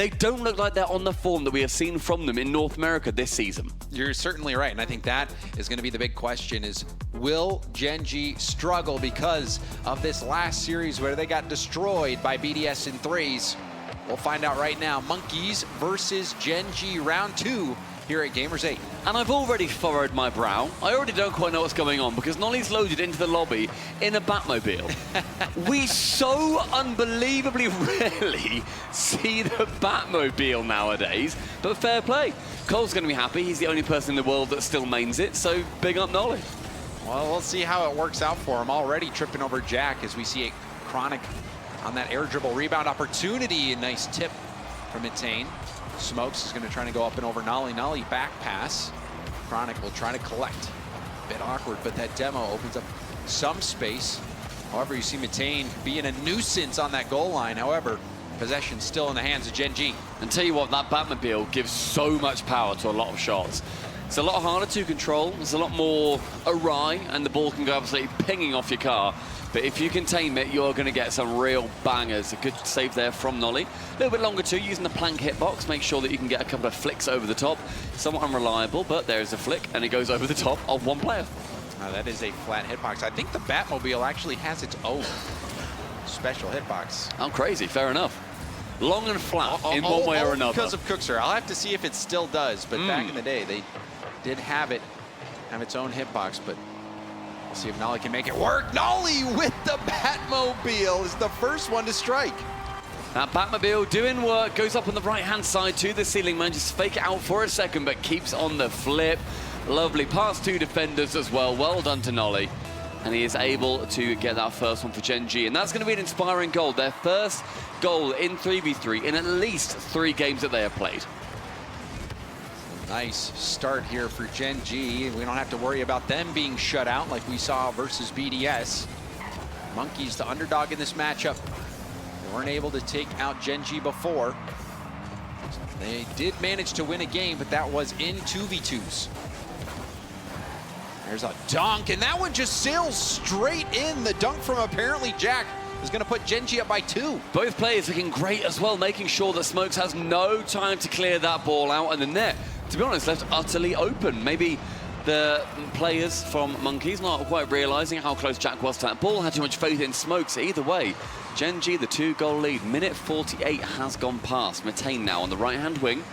they don't look like they're on the form that we have seen from them in North America this season. You're certainly right, and I think that is going to be the big question is, will GENG struggle because of this last series where they got destroyed by BDS in threes? We'll find out right now. Monkeys versus GENG round 2 here at Gamers8. And I've already furrowed my brow. I already don't quite know what's going on because Nolly's loaded into the lobby in a Batmobile. We so unbelievably rarely see the Batmobile nowadays, but fair play. Cole's going to be happy. He's the only person in the world that still mains it, so big up Nolly. Well, we'll see how it works out for him. Already tripping over Jack as we see a Chronic on that air dribble rebound opportunity. A nice tip from Mitane. Smokes is going to try to go up and over Nolly. Nolly back pass. Chronic will try to collect. A bit awkward, but that demo opens up some space. However, you see Mitane being a nuisance on that goal line. However, possession still in the hands of GENG. And tell you what, that Batmobile gives so much power to a lot of shots. It's a lot harder to control. It's a lot more awry, and the ball can go absolutely pinging off your car. But if you can tame it, you're going to get some real bangers. A good save there from Nolly. A little bit longer too, using the plank hitbox. Make sure that you can get a couple of flicks over the top. Somewhat unreliable, but there's a flick, and it goes over the top of one player. That is a flat hitbox. I think the Batmobile actually has its own special hitbox. I'm crazy, fair enough. Long and flat in one way or another. Because of Cookser. I'll have to see if it still does, but back in the day, they did have its own hitbox, but we'll see if Nolly can make it work. Nolly with the Batmobile is the first one to strike. That Batmobile doing work, goes up on the right-hand side to the ceiling, manages to fake it out for a second, but keeps on the flip. Lovely, past 2 defenders as well. Well done to Nolly. And he is able to get that first one for GENG. And that's going to be an inspiring goal. Their first goal in 3v3 in at least 3 games that they have played. Nice start here for GENG. We don't have to worry about them being shut out like we saw versus BDS. Monkeys, the underdog in this matchup. They weren't able to take out GENG before. They did manage to win a game, but that was in 2v2s. There's a dunk, and that one just sails straight in. The dunk from apparently Jack is going to put GENG up by 2. Both players looking great as well, making sure that Smokes has no time to clear that ball out, and the net, to be honest, left utterly open. Maybe the players from Monkeys not quite realizing how close Jack was to that ball, had too much faith in Smokes. Either way, GENG, the 2-goal lead. Minute 48 has gone past. Mitane now on the right-hand wing.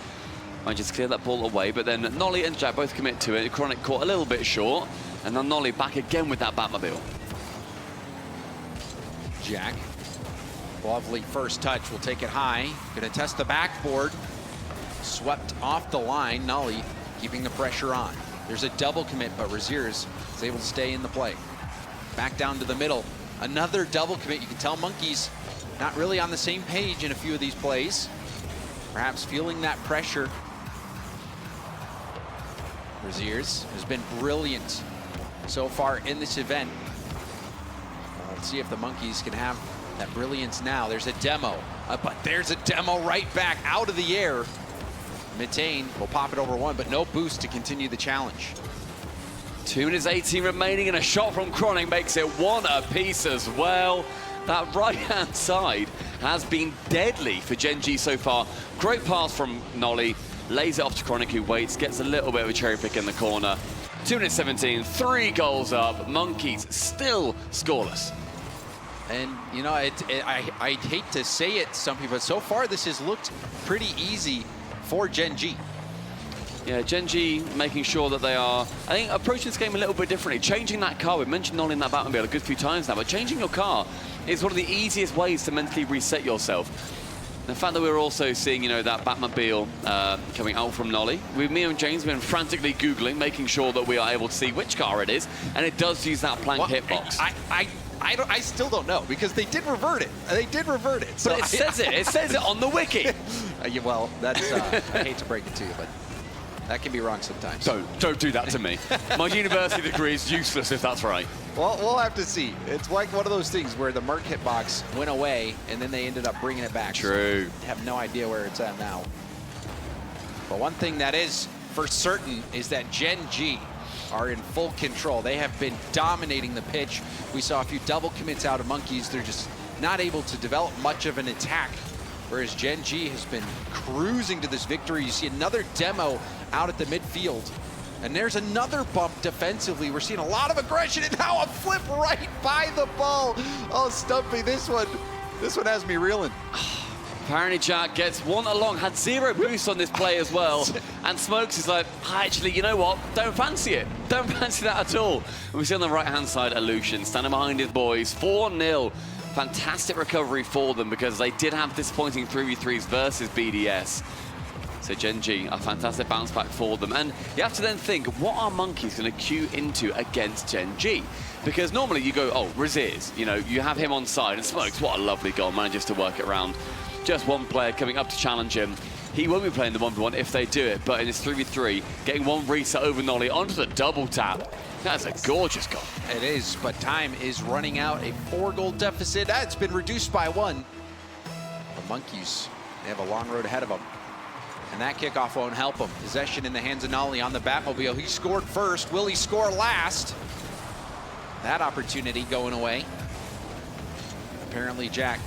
I just clear that ball away, but then Nolly and Jack both commit to it. Chronic caught a little bit short, and then Nolly back again with that Batmobile. Jack, lovely first touch, will take it high. Gonna test the backboard. Swept off the line. Nolly keeping the pressure on. There's a double commit, but Raziers is able to stay in the play. Back down to the middle. Another double commit. You can tell Monkeys not really on the same page in a few of these plays. Perhaps feeling that pressure. Raziers has been brilliant so far in this event. Let's see if the Monkeys can have that brilliance now. There's a demo, but there's a demo right back out of the air. Mitane will pop it over 1, but no boost to continue the challenge. 2 minutes 18 remaining, and a shot from Chronic makes it 1 apiece as well. That right-hand side has been deadly for GENG so far. Great pass from Nolly, lays it off to Chronic, who waits, gets a little bit of a cherry pick in the corner. 2 minutes 17, 3 goals up. Monkeys still scoreless. And, you know, I hate to say it, some people, but so far this has looked pretty easy for GENG. Yeah, GENG making sure that they are, I think, approaching this game a little bit differently. Changing that car, we've mentioned Nolly in that Batmobile a good few times now, but changing your car is one of the easiest ways to mentally reset yourself. The fact that we're also seeing, you know, that Batmobile coming out from Nolly. Me and James have been frantically Googling, making sure that we are able to see which car it is, and it does use that plank hitbox. I still don't know, because they did revert it. They did revert it. So but it says it on the wiki. Yeah, well, that's, I hate to break it to you, but that can be wrong sometimes. Don't do that to me. My university degree is useless if that's right. Well, we'll have to see. It's like one of those things where the Merc hitbox went away, and then they ended up bringing it back. True. So I have no idea where it's at now. But one thing that is for certain is that GENG are in full control. They have been dominating the pitch. We saw a few double commits out of Monkeys. They're just not able to develop much of an attack whereas GENG has been cruising to this victory. You see another demo out at the midfield. And there's another bump defensively. We're seeing a lot of aggression, and now a flip right by the ball. Oh, Stumpy, this one has me reeling. Apparently Jack gets one along, had 0 boost on this play as well. And Smokes is like, actually, you know what? Don't fancy it. Don't fancy that at all. And we see on the right-hand side, Illusion standing behind his boys, 4-0. Fantastic recovery for them because they did have disappointing 3v3s versus BDS. So GENG, a fantastic bounce back for them. And you have to then think, what are Monkeys going to queue into against GENG? Because normally you go, oh, Razirs, you know, you have him on side, and Smokes, what a lovely goal, manages to work it around. Just one player coming up to challenge him. He won't be playing the 1v1 if they do it, but in his 3v3, getting one reset over Nolly onto the double tap. That's a gorgeous goal. It is, but time is running out. A 4-goal deficit. That's been reduced by 1. The Monkeys, they have a long road ahead of them. And that kickoff won't help him. Possession in the hands of Nolly on the Batmobile. He scored first. Will he score last? That opportunity going away. Apparently Jack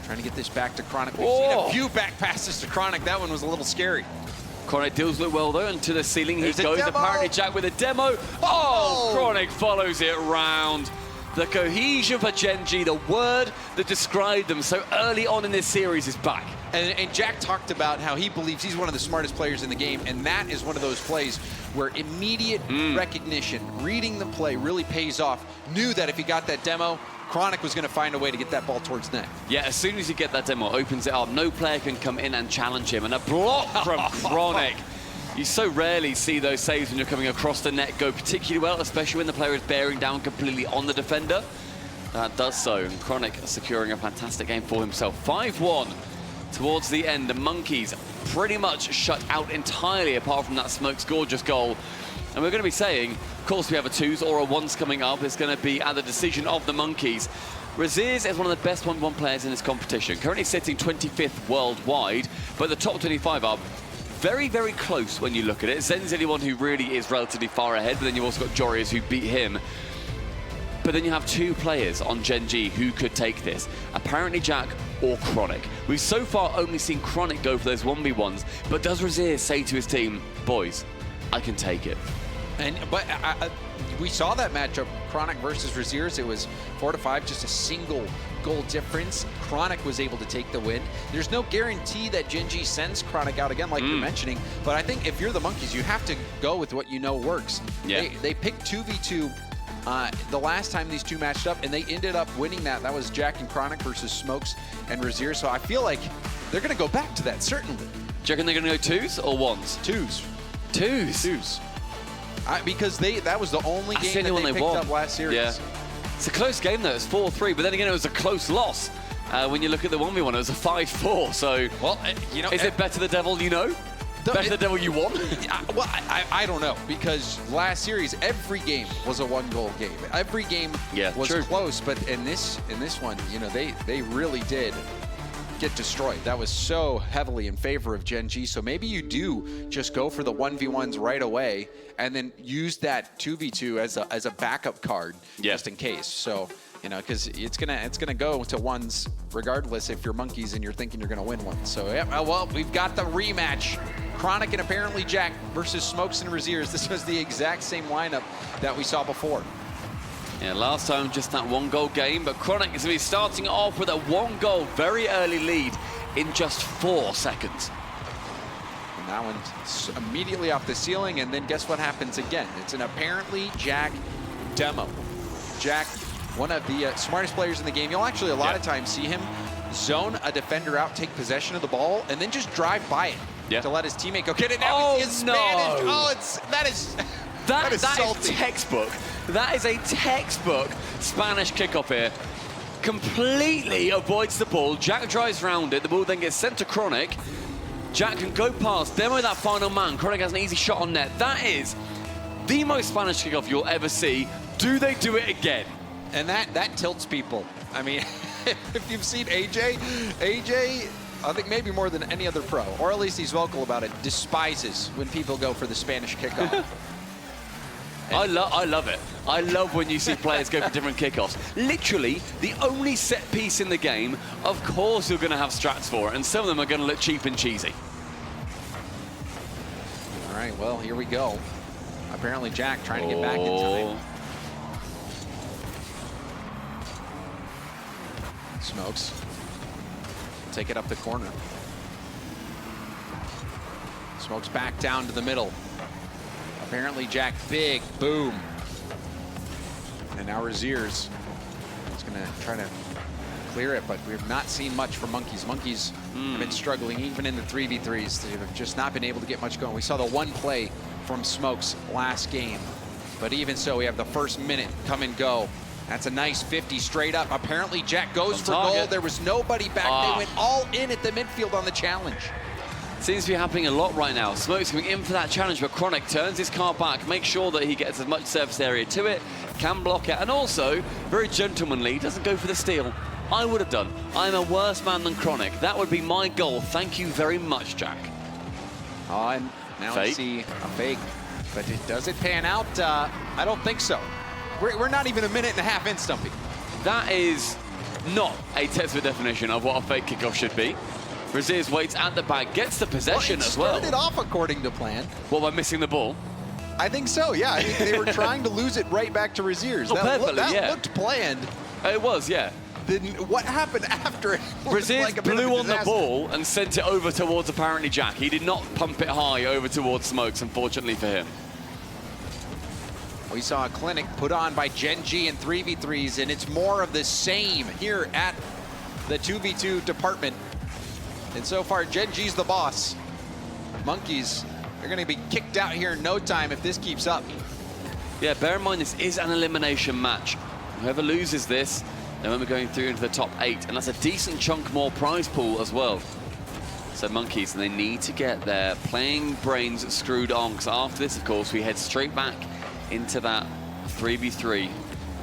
trying to get this back to Chronic. We've seen a few back passes to Chronic. That one was a little scary. Chronic deals with it well though, and to the ceiling he There's goes. Apparently Jack with a demo. Oh, Chronic follows it round. The cohesion for GENG, the word that described them so early on in this series, is back. And Jack talked about how he believes he's one of the smartest players in the game, and that is one of those plays where immediate recognition, reading the play really pays off. Knew that if he got that demo, Chronic was going to find a way to get that ball towards net. Yeah, as soon as you get that demo, opens it up, no player can come in and challenge him. And a block from Chronic. You so rarely see those saves when you're coming across the net go particularly well, especially when the player is bearing down completely on the defender. That does so, and Chronic securing a fantastic game for himself. 5-1 towards the end. The Monkeys pretty much shut out entirely apart from that Smokes gorgeous goal. And we're going to be saying, of course, we have a 2s or a 1s coming up. It's going to be at the decision of the Monkeys. Razirs is one of the best 1v1 players in this competition, currently sitting 25th worldwide, but the top 25 are very, very close when you look at it. Zen's the only one who really is relatively far ahead, but then you've also got Jorius who beat him. But then you have 2 players on GENG who could take this. Apparently Jack or Chronic. We've so far only seen Chronic go for those 1v1s, but does Razirs say to his team, boys, I can take it? But we saw that matchup, Chronic versus Razirs. It was 4-5, just a single goal difference. Chronic was able to take the win. There's no guarantee that GENG sends Chronic out again, like you're mentioning. But I think if you're the Monkeys, you have to go with what you know works. Yeah. They picked 2v2 the last time these two matched up, and they ended up winning that. That was Jack and Chronic versus Smokes and Razirs. So I feel like they're going to go back to that, certainly. Do you reckon they're going to go 2s or 1s? 2s. 2s? Because that was the only game that they picked up last series. Yeah. It's a close game though, it's 4-3, but then again it was a close loss. When you look at the 1v1, it was a 5-4, so... Well, you know... Is it better the devil you know? Better the devil you want? Well, I don't know, because last series, every game was a 1-goal game. Every game was close, but in this one, you know, they really did get destroyed. That was so heavily in favor of GENG, so maybe you do just go for the 1v1s right away and then use that 2v2 as a backup card just in case. So, you know, because it's gonna go to 1s regardless if you're Monkeys and you're thinking you're gonna win one. So yeah, well, we've got the rematch. Chronic and apparently Jack versus Smokes and Razirs. This was the exact same lineup that we saw before. Yeah, last time just that 1-goal game, but Chronic is going to be starting off with a 1-goal, very early lead in just 4 seconds. And that one's immediately off the ceiling, and then guess what happens again? It's an apparently Jack demo. Jack, one of the smartest players in the game. You'll actually a lot of times see him zone a defender out, take possession of the ball, and then just drive by it to let his teammate go get it. Now he's Spanish. Oh, that is salty. Is textbook. That is a textbook Spanish kickoff here. Completely avoids the ball. Jack drives around it. The ball then gets sent to Chronic. Jack can go past, demo that final man. Chronic has an easy shot on net. That is the most Spanish kickoff you'll ever see. Do they do it again? And that tilts people. I mean, if you've seen AJ, I think maybe more than any other pro, or at least he's vocal about it, despises when people go for the Spanish kickoff. I love it. I love when you see players go for different kickoffs. Literally, the only set piece in the game, of course you're going to have strats for it, and some of them are going to look cheap and cheesy. All right, well, here we go. Apparently Jack trying to get back in time. Smokes. Take it up the corner. Smokes back down to the middle. Apparently Jack, big boom. And now Raziers is going to try to clear it, but we've not seen much from Monkeys. Monkeys have been struggling even in the 3v3s. They have just not been able to get much going. We saw the one play from Smokes last game, but even so, we have the first minute come and go. That's a nice 50 straight up. Apparently Jack goes for goal. There was nobody back. They went all in at the midfield on the challenge. Seems to be happening a lot right now. Smokes coming in for that challenge, but Chronic turns his car back, makes sure that he gets as much surface area to it, can block it, and also, very gentlemanly, doesn't go for the steal. I would have done. I'm a worse man than Chronic. That would be my goal. Thank you very much, Jack. And now we see a fake, but does it pan out? I don't think so. We're not even a minute and a half in, Stumpy. That is not a textbook definition of what a fake kickoff should be. Raziers waits at the back, gets the possession as well. Started off according to plan. What, by missing the ball? I think so, yeah. I think they were trying to lose it right back to Raziers. Oh, that looked planned. It was, yeah. Then what happened after it? Raziers like blew on the ball and sent it over towards apparently Jack. He did not pump it high over towards Smokes, unfortunately for him. We saw a clinic put on by GENG in 3v3s, and it's more of the same here at the 2v2 department. And so far, GENG's the boss. Monkeys, they're going to be kicked out here in no time if this keeps up. Yeah, bear in mind, this is an elimination match. Whoever loses this, they won't be going through into the top 8, and that's a decent chunk more prize pool as well. So Monkeys, they need to get their playing brains screwed on, because after this, of course, we head straight back into that 3v3,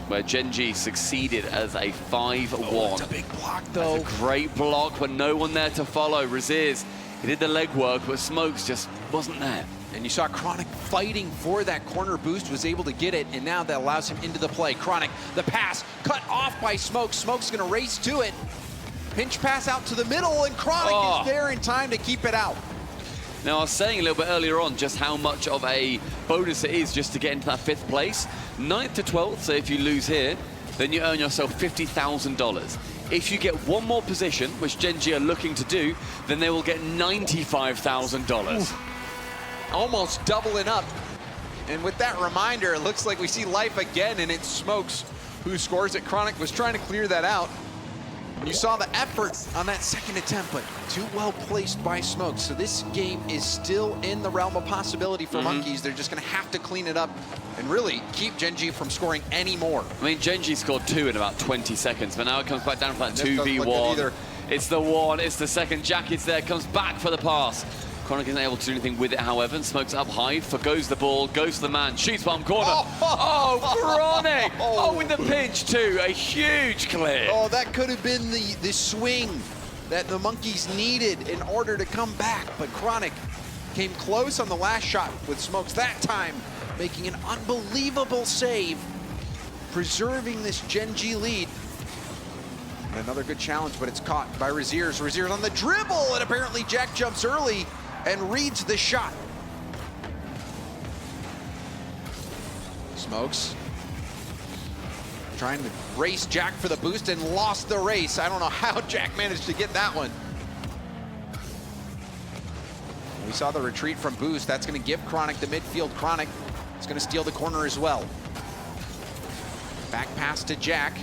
where GENG succeeded as a 5-1. Oh, it's a big block, though. That's a great block, but no one there to follow. Raziers, he did the legwork, but Smokes just wasn't there. And you saw Chronic fighting for that corner boost, was able to get it, and now that allows him into the play. Chronic, the pass, cut off by Smokes. Smokes gonna race to it. Pinch pass out to the middle, and Chronic is there in time to keep it out. Now, I was saying a little bit earlier on just how much of a bonus it is just to get into that 5th place. 9th to 12th, so if you lose here, then you earn yourself $50,000. If you get one more position, which GENG are looking to do, then they will get $95,000. Almost doubling up. And with that reminder, it looks like we see life again, and it's Smokes who scores it. Chronic was trying to clear that out. You saw the effort on that second attempt, but too well placed by Smokes. So this game is still in the realm of possibility for Monkeys. They're just going to have to clean it up and really keep GENG from scoring any more. I mean, GENG scored 2 in about 20 seconds, but now it comes back down for that 2v1. It's the one, it's the second. Jack is there, comes back for the pass. Chronic isn't able to do anything with it, however, and Smokes up high, forgoes the ball, goes to the man, shoots palm corner. Chronic! Oh, in the pinch too, a huge clear. Oh, that could have been the swing that the Monkeys needed in order to come back, but Chronic came close on the last shot with Smokes that time, making an unbelievable save, preserving this GENG lead. And another good challenge, but it's caught by Raziers. Raziers on the dribble, and apparently Jack jumps early and reads the shot. Smokes trying to race Jack for the boost and lost the race. I don't know how Jack managed to get that one. We saw the retreat from boost. That's going to give Chronic the midfield. Chronic is going to steal the corner as well. Back pass to Jack.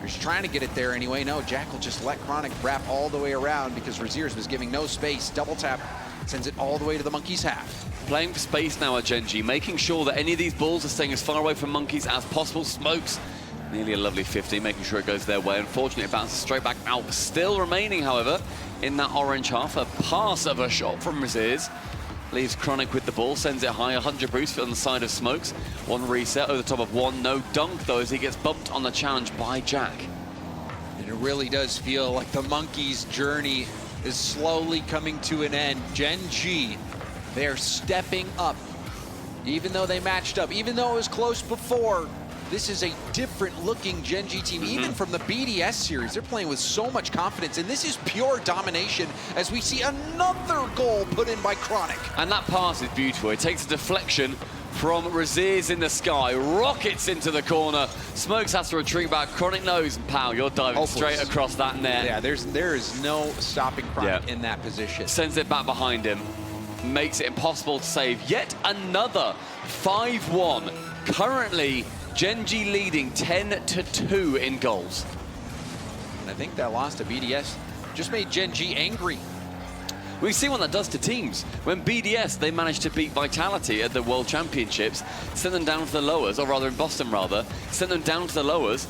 He's trying to get it there anyway. No, Jack will just let Chronic wrap all the way around because Raziers was giving no space. Double tap sends it all the way to the Monkeys' half. Playing for space now at GENG, making sure that any of these balls are staying as far away from Monkeys as possible. Smokes, nearly a lovely 50, making sure it goes their way. Unfortunately, it bounces straight back out. Still remaining, however, in that orange half, a pass of a shot from Raziers. Leaves Chronic with the ball, sends it high, 100 boost on the side of Smokes. One reset over the top of one, no dunk though, as he gets bumped on the challenge by Jack. And it really does feel like the Monkeys' journey is slowly coming to an end. GENG, they're stepping up Even though they matched up, even though it was close before, this is a different looking GENG team, even from the BDS series. They're playing with so much confidence, and this is pure domination as we see another goal put in by Chronic. And that pass is beautiful. It takes a deflection from Raziers in the sky, rockets into the corner. Smokes has to retreat back. Chronic knows, and pow, you're diving straight across that net. Yeah, there is no stopping Chronic in that position. Sends it back behind him, makes it impossible to save. Yet another 5-1. Currently, GENG leading 10-2 in goals. And I think that loss to BDS just made GENG angry. We've seen what that does to teams. When BDS, they managed to beat Vitality at the World Championships, sent them down to the lowers, or rather in Boston rather, sent them down to the lowers,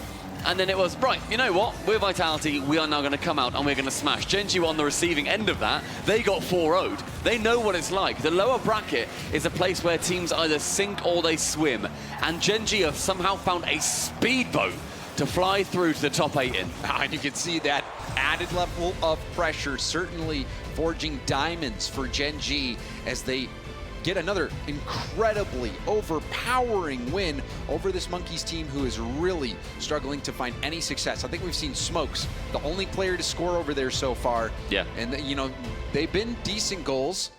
and then it was, right, you know what, we're Vitality, we are now going to come out and we're going to smash. GENG were on the receiving end of that. They got 4-0'd. They know what it's like. The lower bracket is a place where teams either sink or they swim, and GENG have somehow found a speedboat to fly through to the top 8 in. And you can see that added level of pressure certainly forging diamonds for GENG as they get another incredibly overpowering win over this Monkeys team who is really struggling to find any success. I think we've seen Smokes, the only player to score over there so far. Yeah. And, you know, they've been decent goals,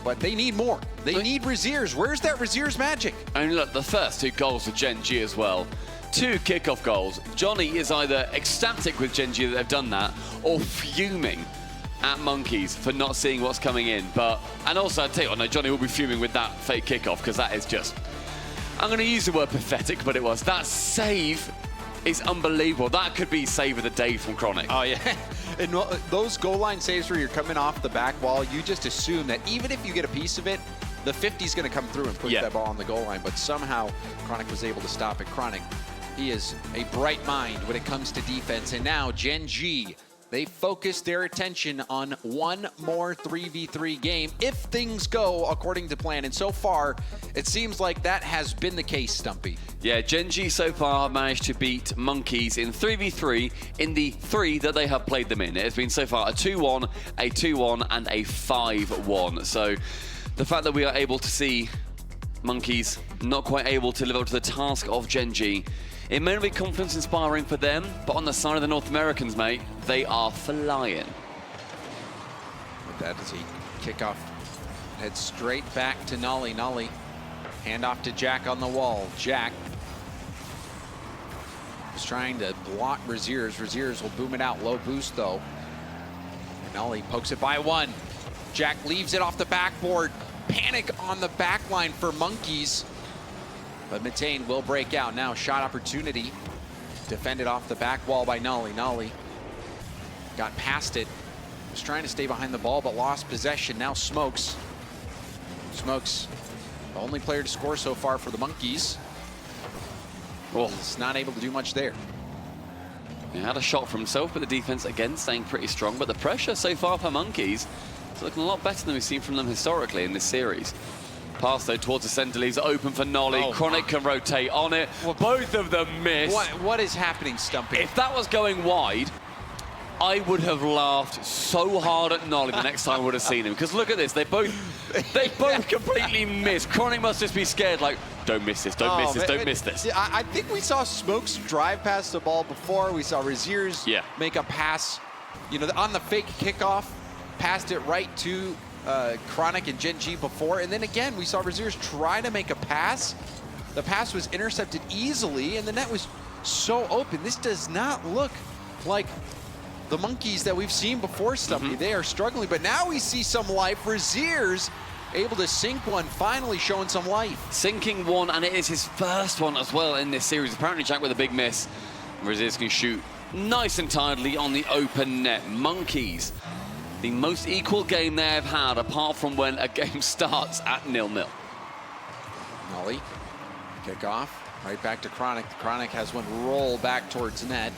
but they need more. They need Raziers. Where's that Raziers magic? I mean, look, the first 2 goals for GENG as well. 2 kickoff goals. Johnny is either ecstatic with GENG that they've done that, or fuming at Monkeys for not seeing what's coming in. And also, I'd tell you what, no, Johnny will be fuming with that fake kickoff, because that is just, I'm going to use the word pathetic, but it was. That save is unbelievable. That could be save of the day from Chronic. Oh, yeah. And those goal line saves where you're coming off the back wall, you just assume that even if you get a piece of it, the 50's going to come through and put that ball on the goal line. But somehow, Chronic was able to stop it. Chronic, he is a bright mind when it comes to defense. And now, GENG, they focus their attention on one more 3v3 game if things go according to plan. And so far, it seems like that has been the case, Stumpy. Yeah, GENG so far have managed to beat Monkeys in 3v3 in the 3 that they have played them in. It has been so far a 2-1, a 2-1, and a 5-1. So the fact that we are able to see Monkeys not quite able to live up to the task of GENG, it may not be confidence inspiring for them, but on the side of the North Americans, mate, they are flying. With that as he kickoff heads straight back to Nolly. Nolly, hand off to Jack on the wall. Jack is trying to block Raziers. Raziers will boom it out. Low boost, though. Nolly pokes it by 1. Jack leaves it off the backboard. Panic on the back line for Monkeys. But Mitane will break out. Now shot opportunity. Defended off the back wall by Nolly. Nolly got past it. Was trying to stay behind the ball, but lost possession. Now Smokes. Smokes, the only player to score so far for the Monkeys. Well, he's not able to do much there. He had a shot for himself, but the defense again staying pretty strong. But the pressure so far for Monkeys is looking a lot better than we've seen from them historically in this series. Pass though towards the center, leaves it open for Nolly. Chronic can rotate on it. Well, both of them miss. What is happening, Stumpy? If that was going wide, I would have laughed so hard at Nolly the next time I would have seen him. Because look at this, they both completely miss. Chronic must just be scared, like, don't miss this, don't miss this, don't miss this. I think we saw Smokes drive past the ball before. We saw Raziers make a pass, you know, on the fake kickoff, passed it right to Chronic and GENG before, and then again we saw Raziers try to make a pass. The pass was intercepted easily, and the net was so open. This does not look like the Monkeys that we've seen before, Stumpy. They are struggling, but now we see some life. Raziers able to sink one, finally showing some life. Sinking one, and it is his first one as well in this series. Apparently Jack with a big miss. Raziers can shoot nice and tidily on the open net. Monkeys, the most equal game they have had, apart from when a game starts at 0-0. Nolly, kick off, right back to Chronic. Chronic has one roll back towards net.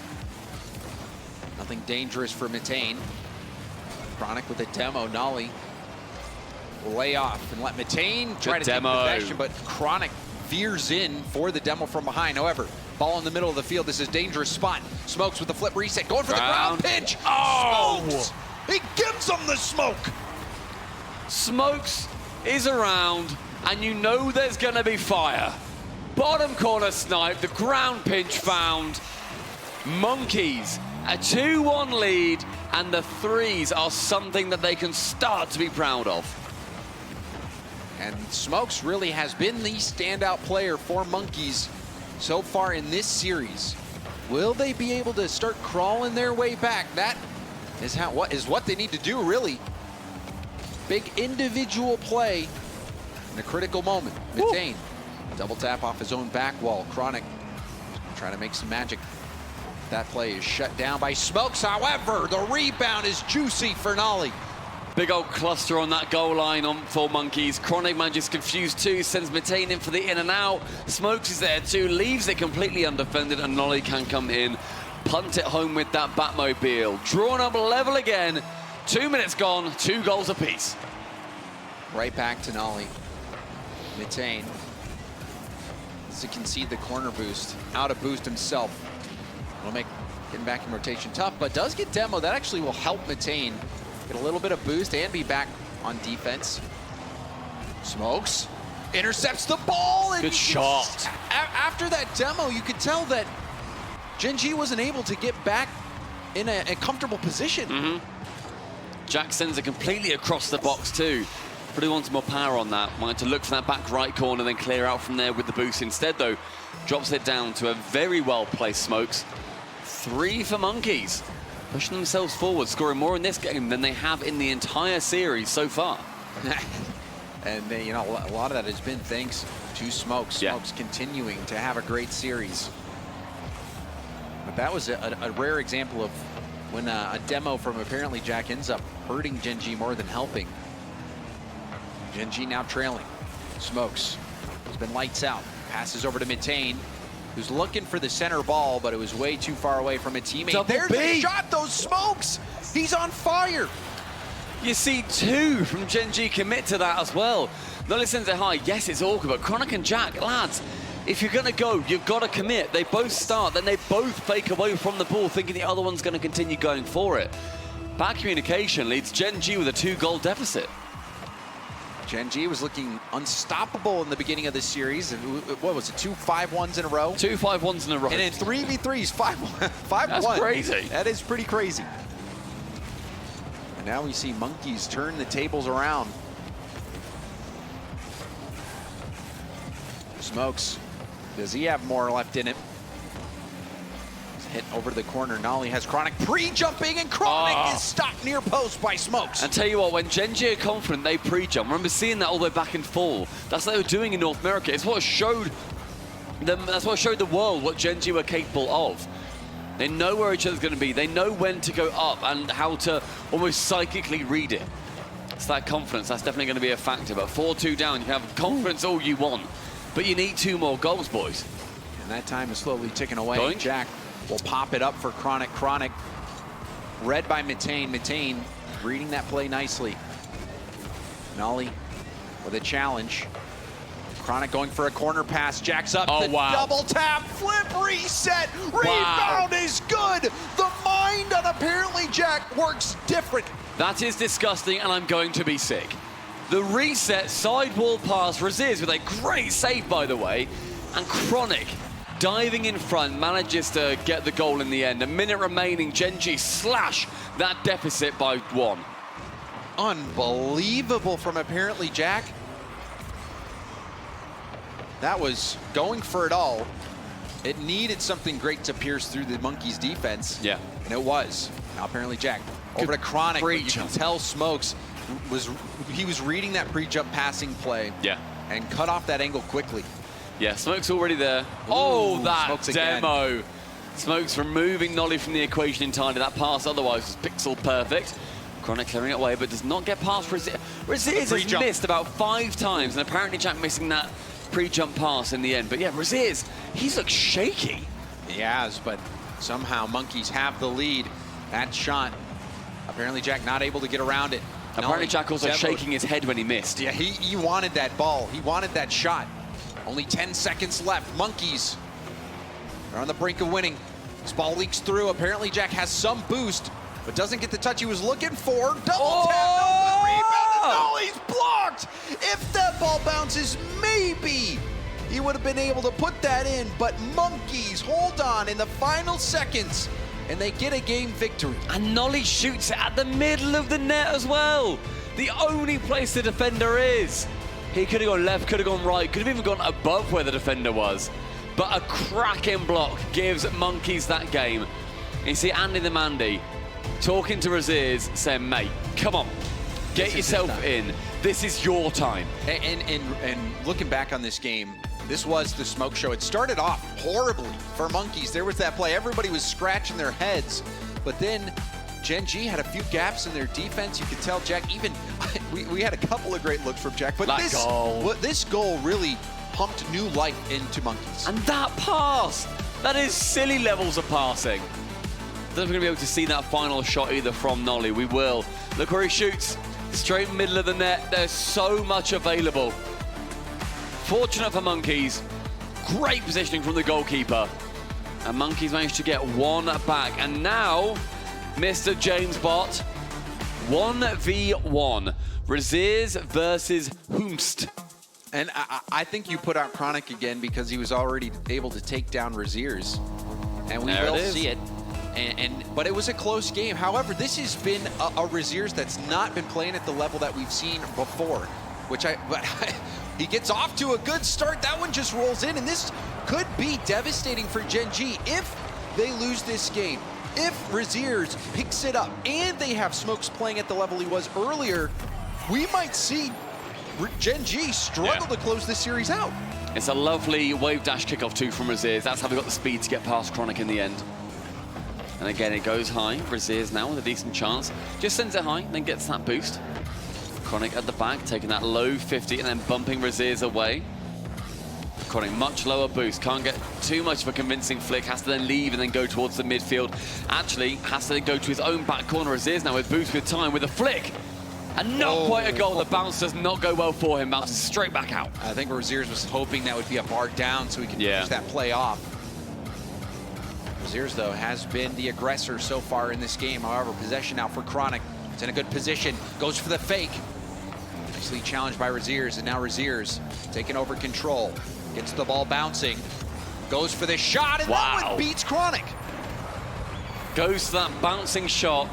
Nothing dangerous for Mitane. Chronic with a demo. Nolly will lay off and let Mitane try to take possession, but Chronic veers in for the demo from behind. However, ball in the middle of the field. This is a dangerous spot. Smokes with the flip reset, going for the ground pinch. Oh! Smokes! He gives them the smoke. Smokes is around, and you know there's going to be fire. Bottom corner snipe, the ground pinch found. Monkeys, a 2-1 lead, and the threes are something that they can start to be proud of. And Smokes really has been the standout player for Monkeys so far in this series. Will they be able to start crawling their way back? That is what they need to do, really. Big individual play in a critical moment. Mitane, double tap off his own back wall. Chronic trying to make some magic. That play is shut down by Smokes. However, the rebound is juicy for Nolly. Big old cluster on that goal line for Monkeys. Chronic manages confused too, sends Mitane in for the in and out. Smokes is there too, leaves it completely undefended, and Nolly can come in, punt it home with that Batmobile. Drawn up level again, 2 minutes gone, 2 goals apiece. Right back to Nolly. Mitane to concede the corner boost. Out of boost himself. It'll make getting back in rotation tough, but does get demo. That actually will help Mitane get a little bit of boost and be back on defense. Smokes intercepts the ball. And good shot. After that demo, you could tell that GENG wasn't able to get back in a comfortable position. Jack sends it completely across the box too. But he wanted more power on that. Wanted to look for that back right corner, then clear out from there with the boost. Instead, though, drops it down to a very well-placed Smokes. 3 for Monkeys. Pushing themselves forward, scoring more in this game than they have in the entire series so far. And they, you know, a lot of that has been thanks to Smokes. Smokes continuing to have a great series. But that was a rare example of when a demo from apparently Jack ends up hurting GENG more than helping. GENG now trailing. Smokes has been lights out. Passes over to Mitane, who's looking for the center ball, but it was way too far away from a teammate. There's a shot, those Smokes! He's on fire! You see 2 from GENG commit to that as well. Nolly sends it high. Yes, it's awkward, but Chronic and Jack, lads, if you're going to go, you've got to commit. They both start, then they both fake away from the ball, thinking the other one's going to continue going for it. Bad communication leads GENG with a 2-goal deficit. GENG was looking unstoppable in the beginning of this series. What was it, 2 5-1s in a row? 2 5-1s in a row. And in 3v3s, 5-1. That's crazy. That is pretty crazy. And now we see Monkeys turn the tables around. Smokes, does he have more left in him? Hit over to the corner. Nolly has Chronic pre-jumping, and Chronic is stopped near post by Smokes. And tell you what, when GENG are confident, they pre-jump. I remember seeing that all the way back in fall. That's what they were doing in North America. It's what showed them. That's what showed the world what GENG were capable of. They know where each other's going to be. They know when to go up and how to almost psychically read it. It's that confidence. That's definitely going to be a factor. But 4-2 down, you can have confidence all you want, but you need 2 more goals, boys. And that time is slowly ticking away. Going? Jack will pop it up for Chronic. Chronic, read by Mitane. Mitane reading that play nicely. Nolly with a challenge. Chronic going for a corner pass. Jack's up. Double tap, flip, reset. Rebound is good. The mind on apparently Jack works different. That is disgusting, and I'm going to be sick. The reset sidewall pass. Raziz with a great save, by the way. And Chronic diving in front, manages to get the goal in the end. A minute remaining, GENG slash that deficit by 1. Unbelievable from apparently Jack. That was going for it all. It needed something great to pierce through the Monkeys defense. Yeah. And it was. Now apparently Jack over to Chronic. You can tell Smokes was reading that pre-jump passing play. Yeah. And cut off that angle quickly. Yeah, Smokes already there. Ooh, that Smokes demo. Again. Smokes removing Nolly from the equation entirely. That pass otherwise was pixel perfect. Chronic clearing it away, but does not get past Raziz. Raziz has missed about 5 times, and apparently Jack missing that pre-jump pass in the end. But yeah, Raziz, he's looked shaky. He has, but somehow Monkeys have the lead. That shot, apparently Jack not able to get around it. Apparently Jack also shaking his head when he missed. Yeah, he wanted that ball. He wanted that shot. Only 10 seconds left. Monkeys are on the brink of winning. This ball leaks through. Apparently Jack has some boost, but doesn't get the touch he was looking for. Double tap, no good rebound, and Nolly's blocked. If chances, maybe he would have been able to put that in, but Monkeys hold on in the final seconds, and they get a game victory. And Nolly shoots it at the middle of the net as well. The only place the defender is. He could have gone left, could have gone right, could have even gone above where the defender was. But a cracking block gives Monkeys that game. You see Andy the Mandy talking to Razirs, saying, mate, come on, get yourself in. This is your time. And looking back on this game, this was the smoke show. It started off horribly for Monkeys. There was that play. Everybody was scratching their heads. But then GENG had a few gaps in their defense. You could tell Jack, even, we had a couple of great looks from Jack. But this goal really pumped new life into Monkeys. And that pass, that is silly levels of passing. I don't know if we're going to be able to see that final shot either from Nolly. We will. Look where he shoots. Straight middle of the net. There's so much available. Fortunate for Monkeys. Great positioning from the goalkeeper. And Monkeys managed to get one back. And now, Mr. James Bott, 1v1. Razirs versus Humst. And I think you put out Chronic again because he was already able to take down Razirs. And we will see it. But it was a close game. However, this has been a Razirs that's not been playing at the level that we've seen before. He gets off to a good start. That one just rolls in, and this could be devastating for GENG if they lose this game. If Razirs picks it up and they have Smokes playing at the level he was earlier, we might see GENG struggle to close this series out. It's a lovely wave dash kickoff too from Razirs. That's how we got the speed to get past Chronic in the end. And again, it goes high. Razirs now with a decent chance. Just sends it high, then gets that boost. Chronic at the back, taking that low 50 and then bumping Razirs away. Chronic, much lower boost. Can't get too much of a convincing flick. Has to then leave and then go towards the midfield. Actually, has to then go to his own back corner. Razirs now with boost with time with a flick. And not quite a goal. The bounce does not go well for him. Bounces straight back out. I think Razirs was hoping that would be a bar down so he can finish that play off. Razirs, though, has been the aggressor so far in this game. However, possession now for Chronic. It's in a good position. Goes for the fake. Nicely challenged by Razirs, and now Razirs taking over control. Gets the ball bouncing. Goes for the shot, and that one beats Chronic. Goes to that bouncing shot.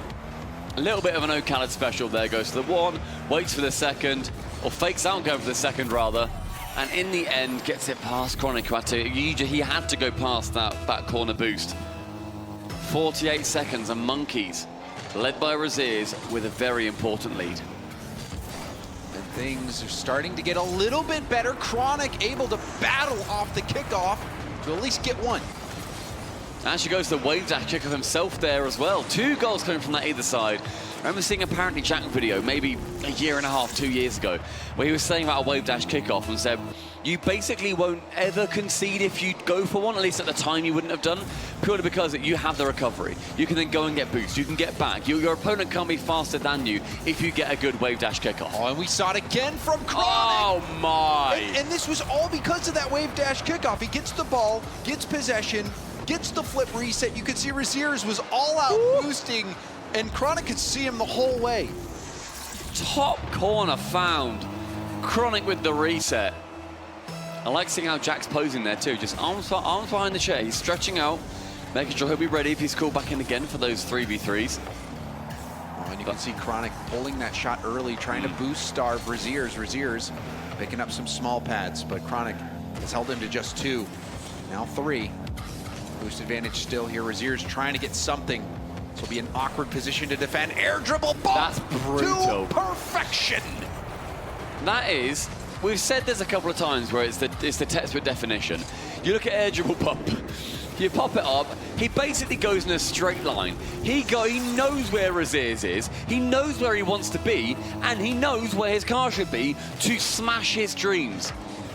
A little bit of an O'Callaghan special there. Goes to the one, waits for the second, or fakes out going for the second, rather. And in the end, gets it past Chronic. He had to go past that back corner boost. 48 seconds, and Monkeys, led by Razirs, with a very important lead. And things are starting to get a little bit better. Chronic able to battle off the kickoff to at least get one. Actually goes to the wave dash kick of himself there as well. 2 goals coming from that either side. I remember seeing apparently Jack video maybe a year and a half, 2 years ago, where he was saying about a wave dash kickoff and said, you basically won't ever concede if you go for one, at least at the time you wouldn't have done, purely because you have the recovery. You can then go and get boost, you can get back. Your opponent can't be faster than you if you get a good wave dash kickoff. Oh, and we saw it again from Chronic. Oh my! And this was all because of that wave dash kickoff. He gets the ball, gets possession, gets the flip reset. You could see Razirs was all out boosting, and Chronic could see him the whole way. Top corner found. Chronic with the reset. I like seeing how Jack's posing there too. Just arms behind the chair. He's stretching out, making sure he'll be ready if he's called back in again for those 3v3s. Oh, and you can see Chronic pulling that shot early, trying to boost starve Razirs. Razirs picking up some small pads, but Chronic has held him to just 2. Now 3. Boost advantage still here. Razirs trying to get something. This will be an awkward position to defend. Air dribble ball. That's brutal. To perfection. That is, we've said this a couple of times where it's the textbook definition. You look at air dribble pop, you pop it up, he basically goes in a straight line. He knows where Razirs is, he knows where he wants to be, and he knows where his car should be to smash his dreams.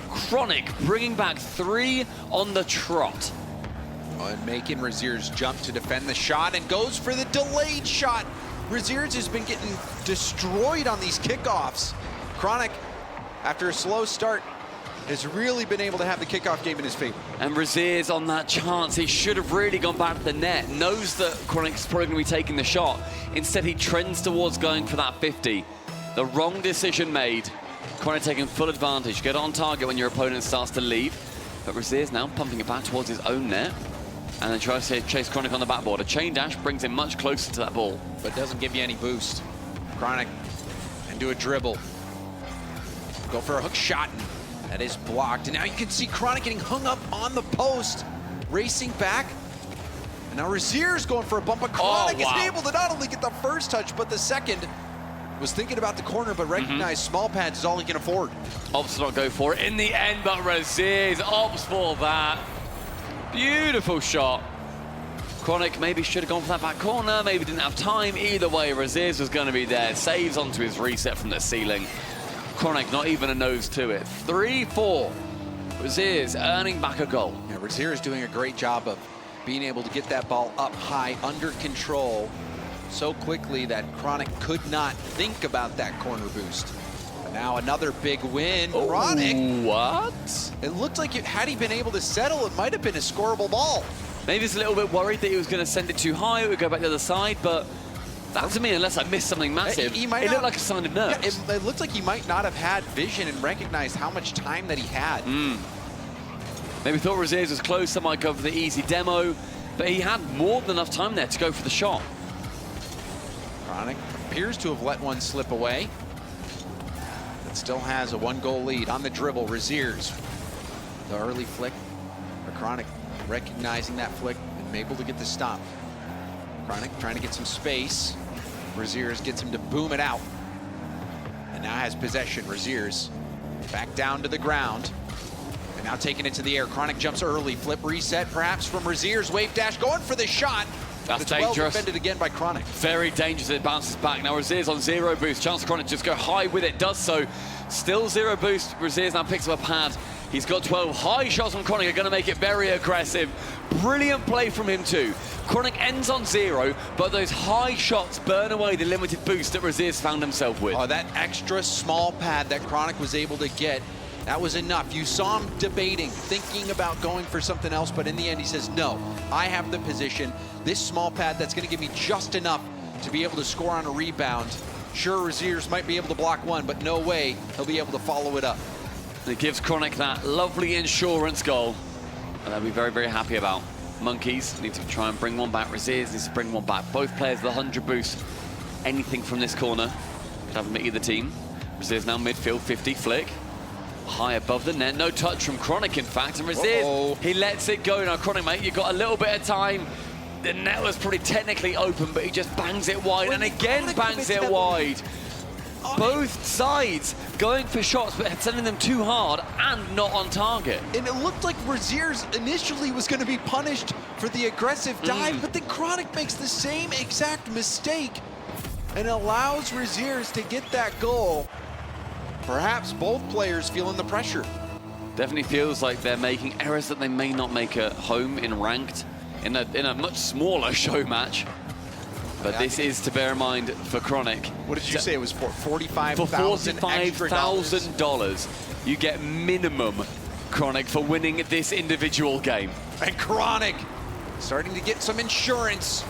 Chronic bringing back 3 on the trot. And making Razirs jump to defend the shot, and goes for the delayed shot. Razirs has been getting destroyed on these kickoffs. Chronic, after a slow start, has really been able to have the kickoff game in his favor. And Razirs on that chance, he should have really gone back to the net. Knows that Chronic's probably going to be taking the shot. Instead, he trends towards going for that 50. The wrong decision made. Chronic taking full advantage. Get on target when your opponent starts to leave. But Razier's now pumping it back towards his own net. And then tries to chase Chronic on the backboard. A chain dash brings him much closer to that ball. But doesn't give you any boost. Chronic and do a dribble. Go for a hook shot. That is blocked. And now you can see Chronic getting hung up on the post. Racing back. And now Razier's going for a bump. But Chronic is able to not only get the first touch, but the second. Was thinking about the corner, but recognized small pads is all he can afford. Opts not go for it in the end, but Razier's opts for that. Beautiful shot. Chronic maybe should have gone for that back corner, maybe didn't have time. Either way, Razier's was going to be there. Saves onto his reset from the ceiling. Chronic not even a nose to it. 3-4. Razier's earning back a goal. Yeah, Razier is doing a great job of being able to get that ball up high, under control, so quickly that Chronic could not think about that corner boost. But now another big win. Chronic. What? It looked like had he been able to settle, it might have been a scoreable ball. Maybe he's a little bit worried that he was going to send it too high, it would go back the other side, but that to me, unless I missed something massive, it looked like a sign of nerves. Yeah, it looked like he might not have had vision and recognized how much time that he had. Maybe thought Razier's was close, I might go for the easy demo, but he had more than enough time there to go for the shot. Chronic appears to have let one slip away, but still has a 1-goal lead on the dribble. Razier's the early flick. Chronic recognizing that flick and able to get the stop. Chronic trying to get some space. Razier's gets him to boom it out. And now has possession. Razier's back down to the ground. And now taking it to the air. Chronic jumps early. Flip reset perhaps from Razier's wave dash. Going for the shot. That's dangerous. Well defended again by Chronic. Very dangerous. It bounces back. Now Razier's on 0 boost. Chance for Chronic to just go high with it. Does so. Still 0 boost. Razier's now picks up a pad. He's got 12. High shots from Chronic are going to make it very aggressive. Brilliant play from him too. Chronic ends on 0, but those high shots burn away the limited boost that Razier's found himself with. Oh, that extra small pad that Chronic was able to get, that was enough. You saw him debating, thinking about going for something else, but in the end he says, no, I have the position. This small pad, that's going to give me just enough to be able to score on a rebound. Sure, Razier's might be able to block one, but no way he'll be able to follow it up. And it gives Chronic that lovely insurance goal, and they'll be very, very happy about. Monkeys need to try and bring one back. Razier's needs to bring one back. Both players with 100 boost. Anything from this corner could have them at either team. Razier's now midfield, 50 flick. High above the net, no touch from Chronic in fact, and Razier's, he lets it go. Now Chronic, mate, you've got a little bit of time. The net was probably technically open, but he just bangs it wide, and again bangs it wide. Both sides going for shots, but sending them too hard and not on target. And it looked like Razier's initially was going to be punished for the aggressive dive, but then Chronic makes the same exact mistake and allows Razier's to get that goal. Perhaps both players feeling the pressure. Definitely feels like they're making errors that they may not make at home in ranked, in a much smaller show match. But this is to bear in mind for Chronic. What did you say it was for? $45,000 For $45,000, you get minimum, Chronic, for winning this individual game. And Chronic starting to get some insurance.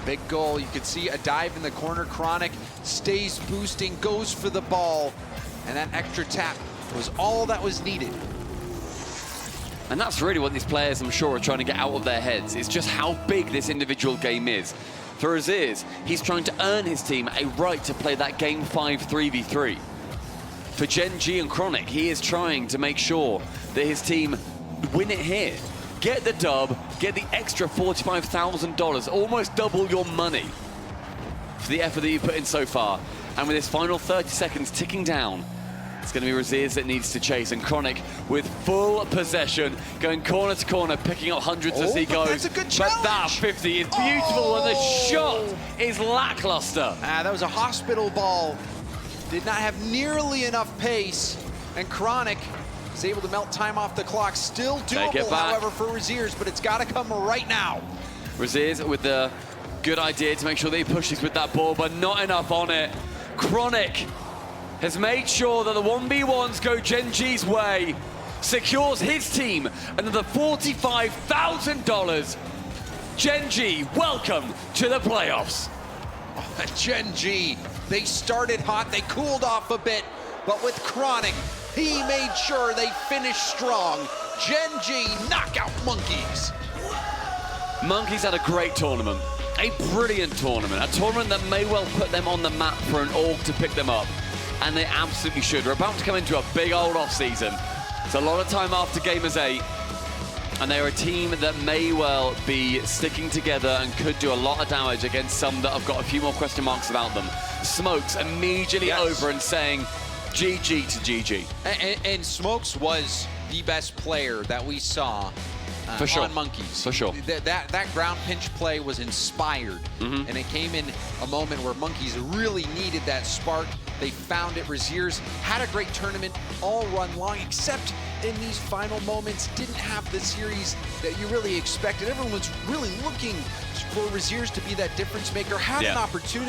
Big goal. You could see a dive in the corner. Chronic stays boosting, goes for the ball, and that extra tap was all that was needed. And that's really what these players, I'm sure, are trying to get out of their heads. It's just how big this individual game is. For Razier's, he's trying to earn his team a right to play that Game 5 3v3. For GENG and Chronic, he is trying to make sure that his team win it here. Get the dub, get the extra $45,000, almost double your money for the effort that you put in so far. And with this final 30 seconds ticking down, it's going to be Razier's that needs to chase, and Chronic with full possession, going corner to corner, picking up hundreds as he goes. That's a good challenge. But that 50 is beautiful, and the shot is lackluster. That was a hospital ball. Did not have nearly enough pace, and Chronic is able to melt time off the clock. Still doable, however, for Razier's, but it's got to come right now. Razier's with the good idea to make sure that he pushes with that ball, but not enough on it. Chronic has made sure that the 1v1s go GENG's way, secures his team another $45,000. GENG, welcome to the playoffs. GENG, they started hot, they cooled off a bit, but with Chronic, he made sure they finished strong. GENG knockout Monkeys. Monkeys had a great tournament, a brilliant tournament, a tournament that may well put them on the map for an org to pick them up, and they absolutely should. We're about to come into a big old off-season. It's a lot of time after Gamers8, and they're a team that may well be sticking together and could do a lot of damage against some that have got a few more question marks about them. Smokes immediately over and saying GG to GG. And Smokes was the best player that we saw For sure. on Monkeys. For sure. That ground pinch play was inspired, and it came in a moment where Monkeys really needed that spark. They found it. Raziers had a great tournament all run long, except in these final moments, didn't have the series that you really expected. Everyone was really looking for Raziers to be that difference maker, had an opportunity.